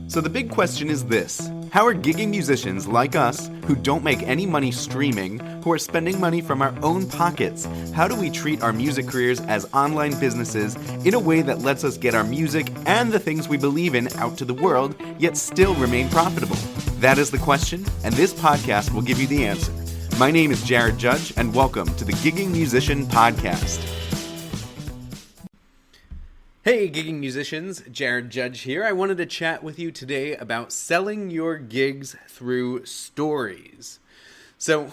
So the big question is this: how are gigging musicians like us, who don't make any money streaming, who are spending money from our own pockets, how do we treat our music careers as online businesses in a way that lets us get our music and the things we believe in out to the world, yet still remain profitable? That is the question, and this podcast will give you the answer. My name is Jared Judge, and welcome to the Gigging Musician Podcast. Hey, gigging musicians, Jared Judge here. I wanted to chat with you today about selling your gigs through stories. So,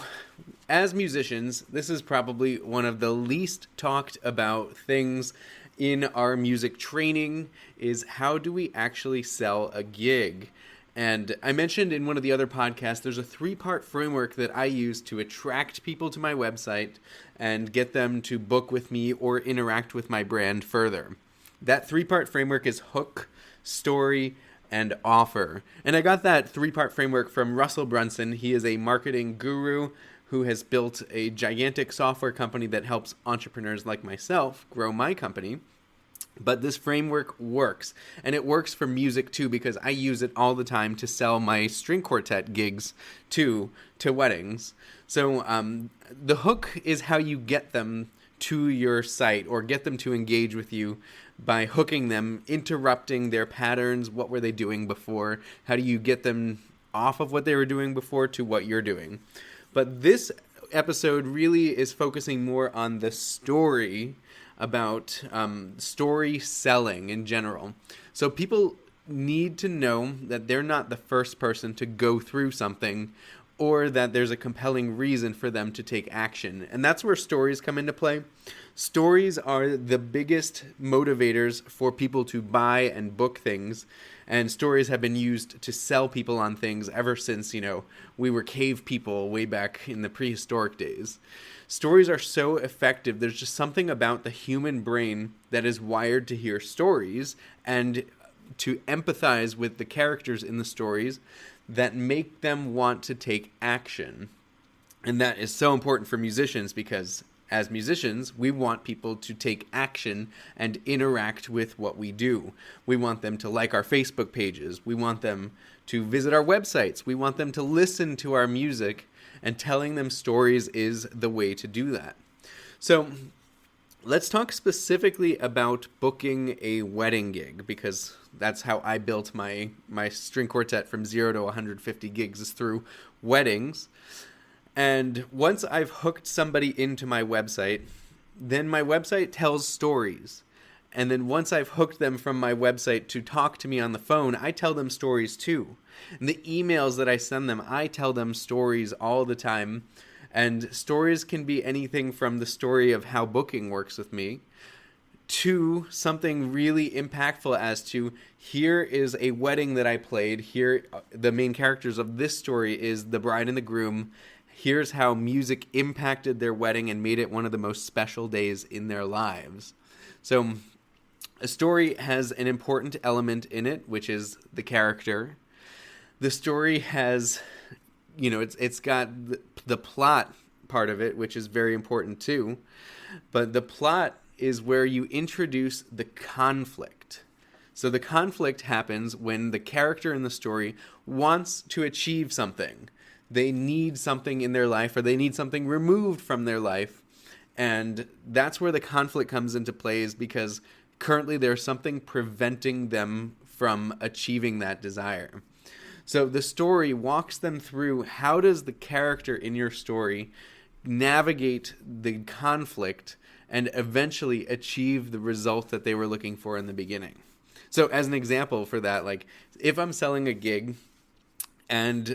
as musicians, this is probably one of the least talked about things in our music training, is how do we actually sell a gig? And I mentioned in one of the other podcasts, there's a 3-part framework that I use to attract people to my website and get them to book with me or interact with my brand further. That 3-part framework is hook, story, and offer. And I got that 3-part framework from Russell Brunson. He is a marketing guru who has built a gigantic software company that helps entrepreneurs like myself grow my company. But this framework works, and it works for music too, because I use it all the time to sell my string quartet gigs to weddings. So the hook is how you get them to your site or get them to engage with you by hooking them, interrupting their patterns. What were they doing before? How do you get them off of what they were doing before to what you're doing? But this episode really is focusing more on the story, about story selling in general. So people need to know that they're not the first person to go through something, or that there's a compelling reason for them to take action. And that's where stories come into play. Stories are the biggest motivators for people to buy and book things. And stories have been used to sell people on things ever since, we were cave people way back in the prehistoric days. Stories are so effective. There's just something about the human brain that is wired to hear stories and to empathize with the characters in the stories that make them want to take action. And that is so important for musicians, because as musicians, we want people to take action and interact with what we do. We want them to like our Facebook pages. We want them to visit our websites. We want them to listen to our music, and telling them stories is the way to do that. So let's talk specifically about booking a wedding gig, because that's how I built my string quartet from 0 to 150 gigs, is through weddings. And once I've hooked somebody into my website, then my website tells stories. And then once I've hooked them from my website to talk to me on the phone, I tell them stories too. And the emails that I send them, I tell them stories all the time. And stories can be anything from the story of how booking works with me to something really impactful as to, here is a wedding that I played. Here, the main characters of this story is the bride and the groom. Here's how music impacted their wedding and made it one of the most special days in their lives. So a story has an important element in it, which is the character. The story has, it's got the plot part of it, which is very important too. But the plot is where you introduce the conflict. So the conflict happens when the character in the story wants to achieve something. They need something in their life, or they need something removed from their life. And that's where the conflict comes into play, is because currently there's something preventing them from achieving that desire. So the story walks them through, how does the character in your story navigate the conflict and eventually achieve the result that they were looking for in the beginning. So as an example for that, like if I'm selling a gig and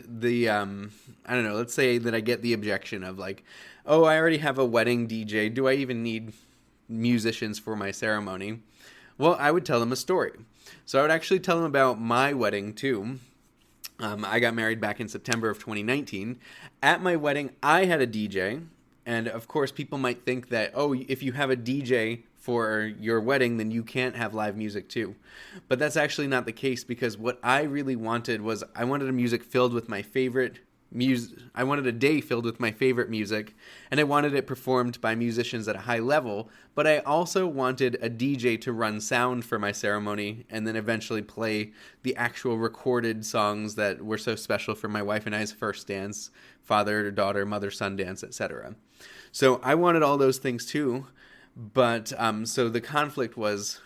let's say that I get the objection of like, oh, I already have a wedding DJ. Do I even need musicians for my ceremony? Well, I would tell them a story. So I would actually tell them about my wedding too. I got married back in September of 2019. At my wedding, I had a DJ. And of course, people might think that, oh, if you have a DJ for your wedding, then you can't have live music too. But that's actually not the case, because what I really wanted was, I wanted a music filled with my favorite I wanted a day filled with my favorite music, and I wanted it performed by musicians at a high level, but I also wanted a DJ to run sound for my ceremony and then eventually play the actual recorded songs that were so special for my wife and I's first dance, father, daughter, mother, son dance, etc. So I wanted all those things too, but so the conflict was,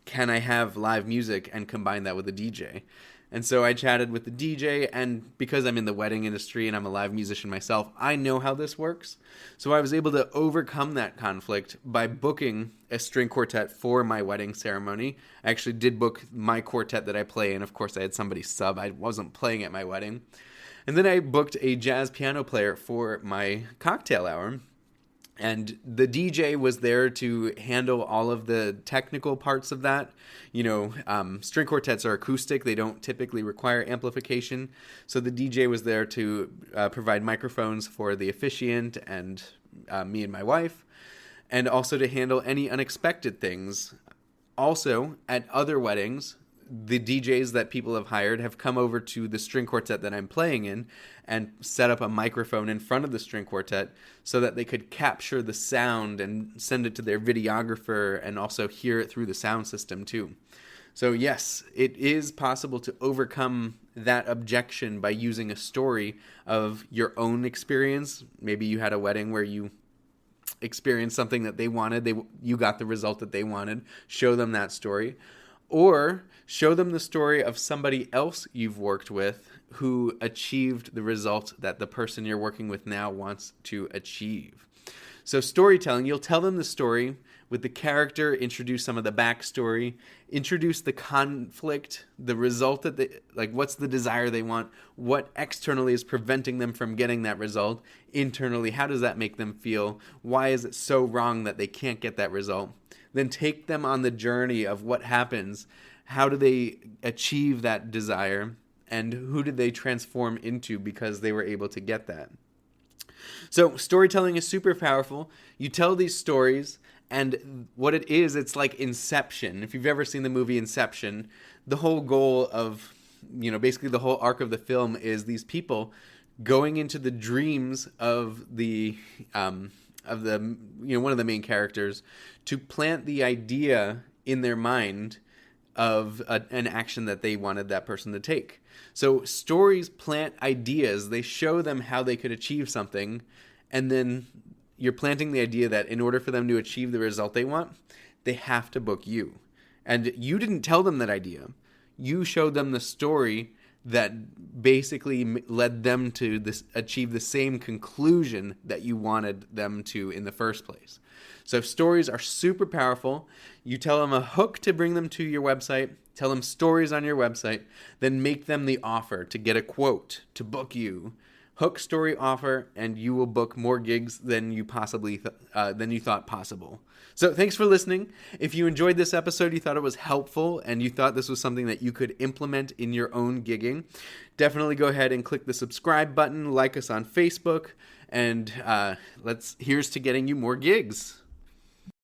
can I have live music and combine that with a DJ? And so I chatted with the DJ, and because I'm in the wedding industry and I'm a live musician myself, I know how this works. So I was able to overcome that conflict by booking a string quartet for my wedding ceremony. I actually did book my quartet that I play, and of course I had somebody sub. I wasn't playing at my wedding. And then I booked a jazz piano player for my cocktail hour. And the DJ was there to handle all of the technical parts of that. String quartets are acoustic. They don't typically require amplification. So the DJ was there to provide microphones for the officiant and me and my wife, and also to handle any unexpected things. Also, at other weddings, the DJs that people have hired have come over to the string quartet that I'm playing in and set up a microphone in front of the string quartet so that they could capture the sound and send it to their videographer and also hear it through the sound system too. So yes, it is possible to overcome that objection by using a story of your own experience. Maybe you had a wedding where you experienced something that they wanted, you got the result that they wanted. Show them that story. Or show them the story of somebody else you've worked with who achieved the result that the person you're working with now wants to achieve. So storytelling, you'll tell them the story with the character, introduce some of the backstory, introduce the conflict, the result that what's the desire they want, what externally is preventing them from getting that result, internally, how does that make them feel, why is it so wrong that they can't get that result. Then take them on the journey of what happens, how do they achieve that desire, and who did they transform into because they were able to get that. So storytelling is super powerful. You tell these stories, and what it is, it's like Inception. If you've ever seen the movie Inception, the whole goal of, basically the whole arc of the film is these people going into the dreams of one of the main characters to plant the idea in their mind of an action that they wanted that person to take. So stories plant ideas. They show them how they could achieve something, and then you're planting the idea that in order for them to achieve the result they want, they have to book you. And you didn't tell them that idea. You showed them the story that basically led them to achieve the same conclusion that you wanted them to in the first place. So stories are super powerful. You tell them a hook to bring them to your website, tell them stories on your website, then make them the offer to get a quote, to book you. Hook, story, offer, and you will book more gigs than you thought possible. So thanks for listening. If you enjoyed this episode, you thought it was helpful, and you thought this was something that you could implement in your own gigging, definitely go ahead and click the subscribe button, like us on Facebook, and here's to getting you more gigs.